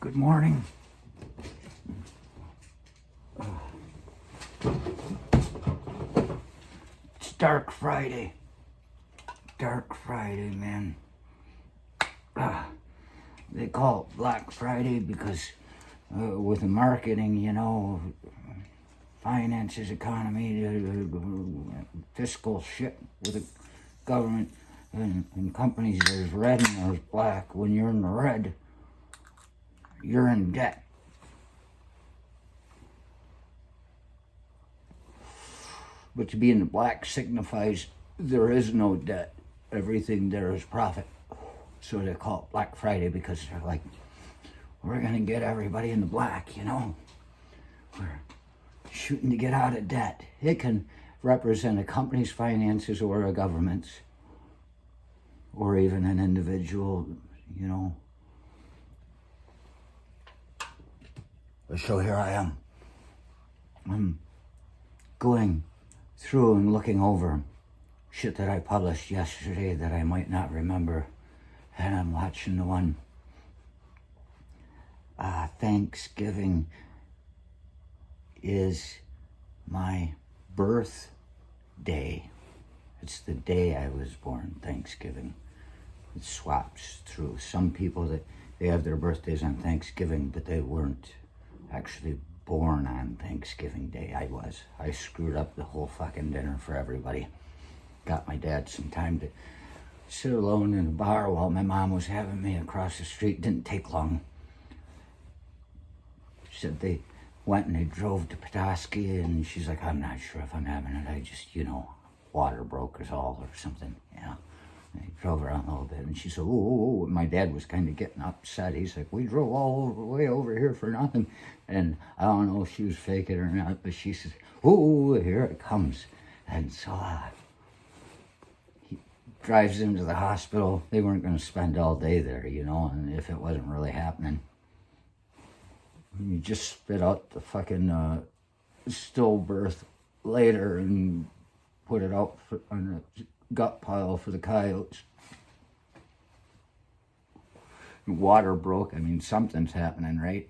Good morning. It's Dark Friday. Dark Friday, man. They call it Black Friday because with the marketing, finances, economy, fiscal shit with the government and companies, there's red and there's black. When you're in the red, you're in debt. But to be in the black signifies there is no debt. Everything there is profit. So they call it Black Friday because they're like, we're going to get everybody in the black, We're shooting to get out of debt. It can represent a company's finances or a government's or even an individual, So here I am. I'm going through and looking over shit that I published yesterday that I might not remember. And I'm watching the one, Thanksgiving is my birthday. It's the day I was born, Thanksgiving. It swaps through. Some people that they have their birthdays on Thanksgiving, but they weren't actually born on Thanksgiving Day. I was. I screwed up the whole fucking dinner for everybody. Got my dad some time to sit alone in a bar while my mom was having me across the street. Didn't take long. She said they went and they drove to Petoskey, and she's like, I'm not sure if I'm having it. I just, water broke us all or something, And he drove around a little bit, and she said, ooh. My dad was kind of getting upset. He's like, we drove all the way over here for nothing. And I don't know if she was faking it or not, but she says, ooh, here it comes. And so he drives into the hospital. They weren't going to spend all day there, and if it wasn't really happening. You just spit out the fucking stillbirth later and put it out on the gut pile for the coyotes. Water broke. Something's happening, right?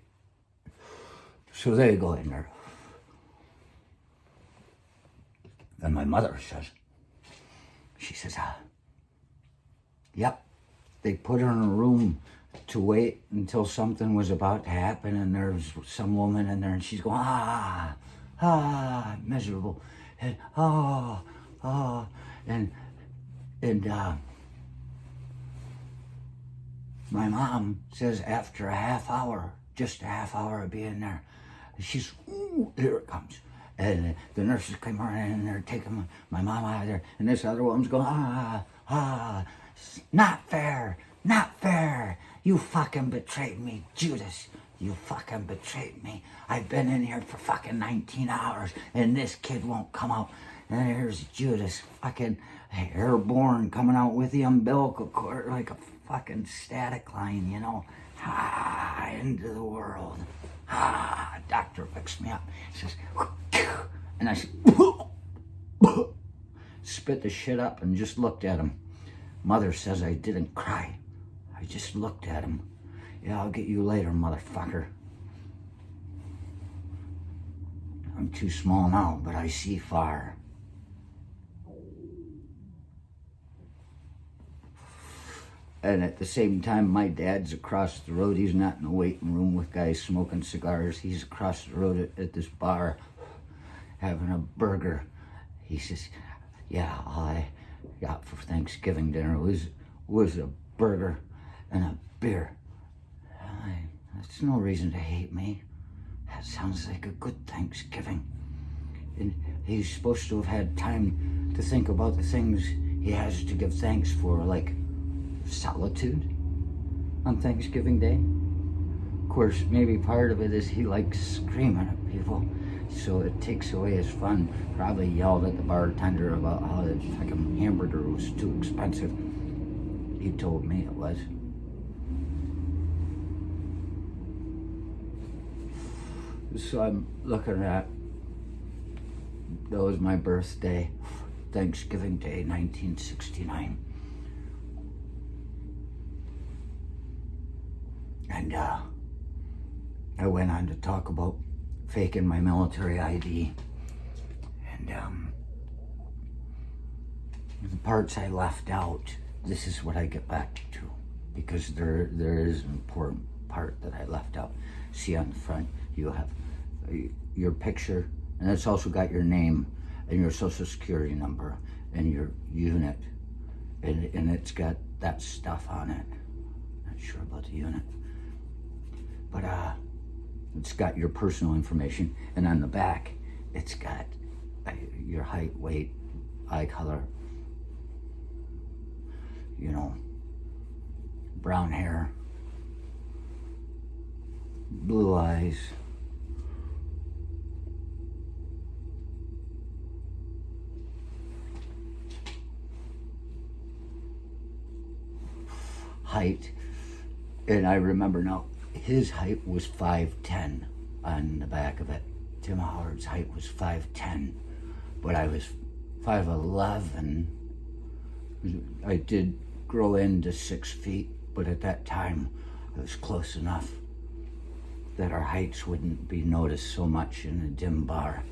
So they go in there. And my mother says, yep, they put her in a room to wait until something was about to happen, and there's some woman in there, and she's going, miserable, and and my mom says after just a half hour of being there, she's, ooh, here it comes. And the nurses come running in there, taking my mom out of there, and this other woman's going, not fair, you fucking betrayed me, Judas, you fucking betrayed me. I've been in here for fucking 19 hours, and this kid won't come out. And here's Judas, fucking airborne, coming out with the umbilical cord like a fucking static line, into the world. Doctor picks me up, says, and I said, spit the shit up and just looked at him. Mother says I didn't cry. I just looked at him. Yeah, I'll get you later, motherfucker. I'm too small now, but I see far. And at the same time, my dad's across the road. He's not in the waiting room with guys smoking cigars. He's across the road at this bar having a burger. He says, yeah, all I got for Thanksgiving dinner was a burger and a beer. That's no reason to hate me. That sounds like a good Thanksgiving. And he's supposed to have had time to think about the things he has to give thanks for, like solitude on Thanksgiving Day. Of course, maybe part of it is he likes screaming at people, so it takes away his fun. Probably yelled at the bartender about how the fucking hamburger was too expensive. He told me it was. So I'm looking at, that was my birthday, Thanksgiving Day, 1969. And I went on to talk about faking my military ID. And the parts I left out, this is what I get back to, because there is an important part that I left out. See, on the front, you have your picture, and it's also got your name and your social security number and your unit, and it's got that stuff on it. Not sure about the unit, but it's got your personal information, and on the back, it's got your height, weight, eye color, you know, brown hair, blue eyes, height. And I remember now, his height was 5'10" on the back of it. Tim Howard's height was 5'10", but I was 5'11". I did grow into 6 feet, but at that time I was close enough that our heights wouldn't be noticed so much in a dim bar.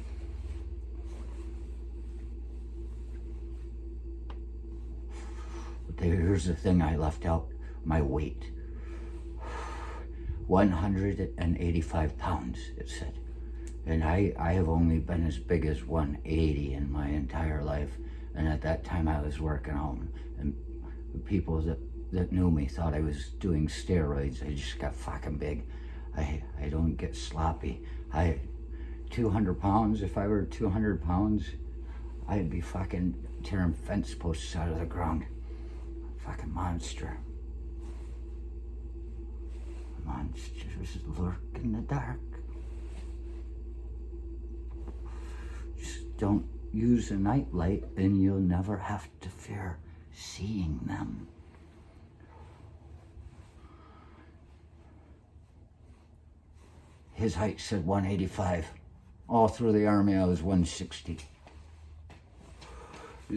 But here's the thing I left out, my weight. 185 pounds, it said. And I have only been as big as 180 in my entire life. And at that time I was working out, and the people that knew me thought I was doing steroids. I just got fucking big. I don't get sloppy. 200 pounds, if I were 200 pounds, I'd be fucking tearing fence posts out of the ground. Fucking monster. Monsters lurk in the dark. Just don't use a nightlight and you'll never have to fear seeing them. His height said 185. All through the Army, I was 160.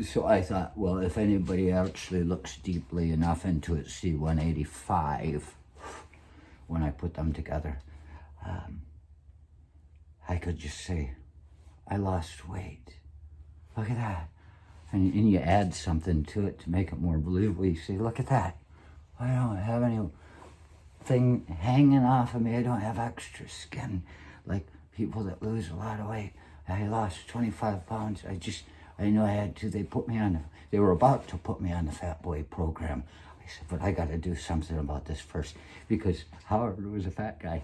So I thought, well, if anybody actually looks deeply enough into it, see 185 when I put them together, I could just say, I lost weight. Look at that. And you add something to it to make it more believable. You say, look at that. I don't have anything hanging off of me. I don't have extra skin like people that lose a lot of weight. I lost 25 pounds. I knew I had to. They were about to put me on the Fat Boy program. I said, but I got to do something about this first, because Howard was a fat guy.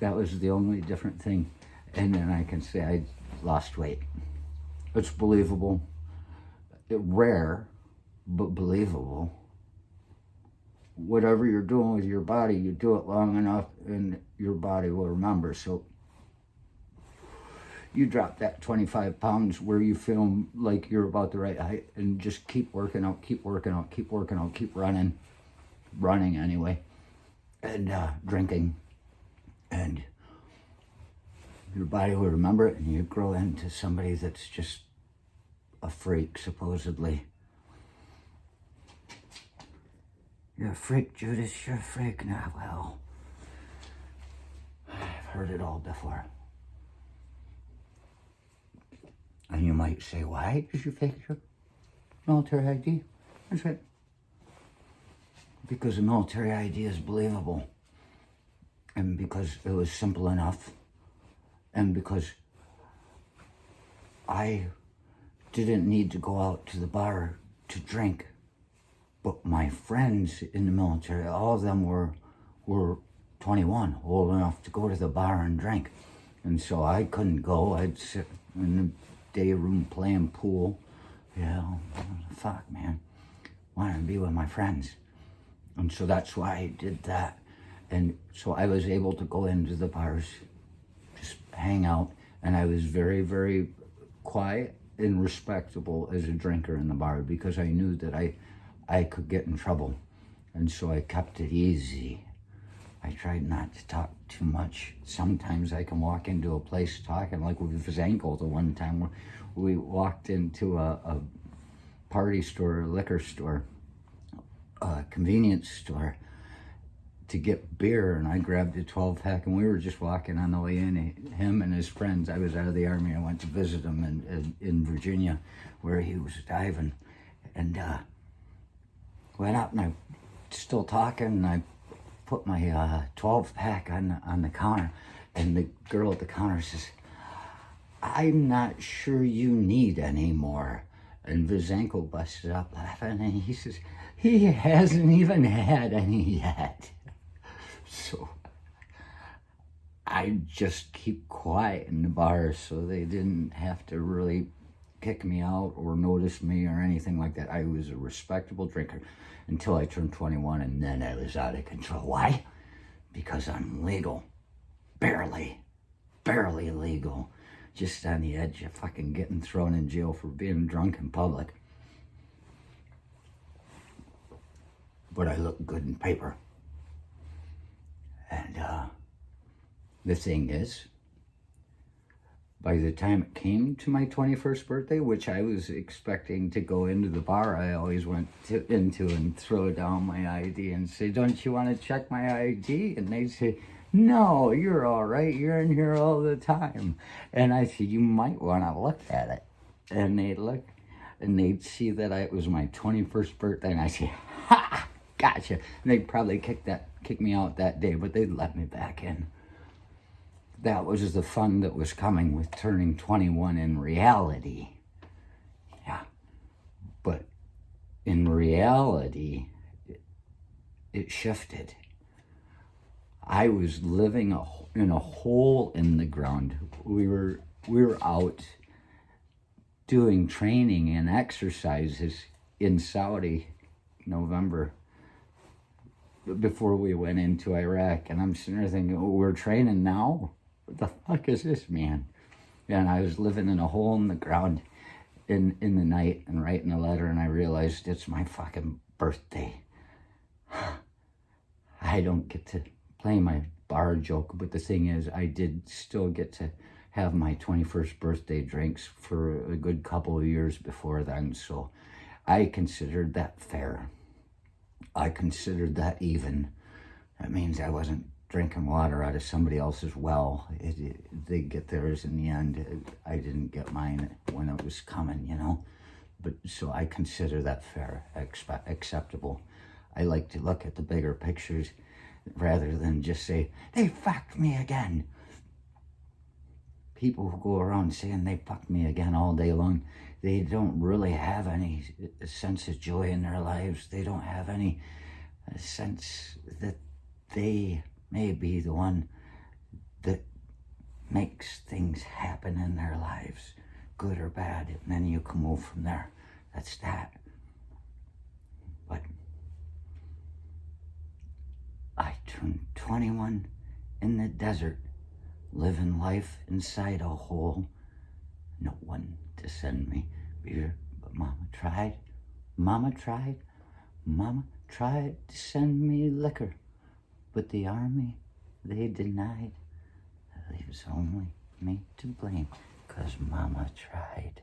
That was the only different thing. And then I can say I lost weight. It's believable. Rare, but believable. Whatever you're doing with your body, you do it long enough and your body will remember. So you drop that 25 pounds where you feel like you're about the right height, and just keep working out, keep running anyway, and drinking, and your body will remember it, and you grow into somebody that's just a freak, supposedly. You're a freak, Judas, you're a freak. Now, well, I've heard it all before. And you might say, why did you fake your military ID? I said, because the military ID is believable, and because it was simple enough, and because I didn't need to go out to the bar to drink. But my friends in the military, all of them were 21, old enough to go to the bar and drink. And so I couldn't go. I'd sit in the day room playing pool. Fuck, man. Wanted to be with my friends. And so that's why I did that. And so I was able to go into the bars, just hang out. And I was very, very quiet and respectable as a drinker in the bar, because I knew that I could get in trouble. And so I kept it easy. I tried not to talk too much. Sometimes I can walk into a place talking, like with Zanko the one time where we walked into a party store, a liquor store, a convenience store, to get beer, and I grabbed a 12-pack, and we were just walking on the way in, him and his friends. I was out of the Army. I went to visit him in Virginia, where he was diving, and went up, and I still talking, and I put my 12-pack on the counter, and the girl at the counter says, "I'm not sure you need any more." And Vizenko busted up laughing, and he says, "He hasn't even had any yet." So I just keep quiet in the bar, so they didn't have to really kick me out or notice me or anything like that. I was a respectable drinker until I turned 21, and then I was out of control. Why? Because I'm legal. Barely legal. Just on the edge of fucking getting thrown in jail for being drunk in public. But I look good in paper. And the thing is, by the time it came to my 21st birthday, which I was expecting to go into the bar I always went into and throw down my ID and say, "Don't you want to check my ID?" And they'd say, "No, you're all right. You're in here all the time." And I said, "You might want to look at it." And they'd look, and they'd see that it was my 21st birthday, and I say, "Ha! Gotcha." And they'd probably kick me out that day, but they'd let me back in. That was the fun that was coming with turning 21 in reality. Yeah. But in reality, it shifted. I was living in a hole in the ground. We were out doing training and exercises in Saudi, November, before we went into Iraq. And I'm sitting there thinking, "Oh, we're training now? What the fuck is this, man?" And I was living in a hole in the ground in the night and writing a letter, and I realized it's my fucking birthday. I don't get to play my bar joke, but the thing is, I did still get to have my 21st birthday drinks for a good couple of years before then, so I considered that fair. I considered that even. That means I wasn't drinking water out of somebody else's well. They get theirs in the end. I didn't get mine when it was coming, you know. But so I consider that fair, acceptable. I like to look at the bigger pictures rather than just say, "They fucked me again." People who go around saying they fucked me again all day long, they don't really have any sense of joy in their lives. They don't have any sense that they may be the one that makes things happen in their lives, good or bad, and then you can move from there. That's that. But I turned 21 in the desert, living life inside a hole. No one to send me beer, but Mama tried. Mama tried to send me liquor, but the Army, they denied. It leaves only me to blame, 'cause Mama tried.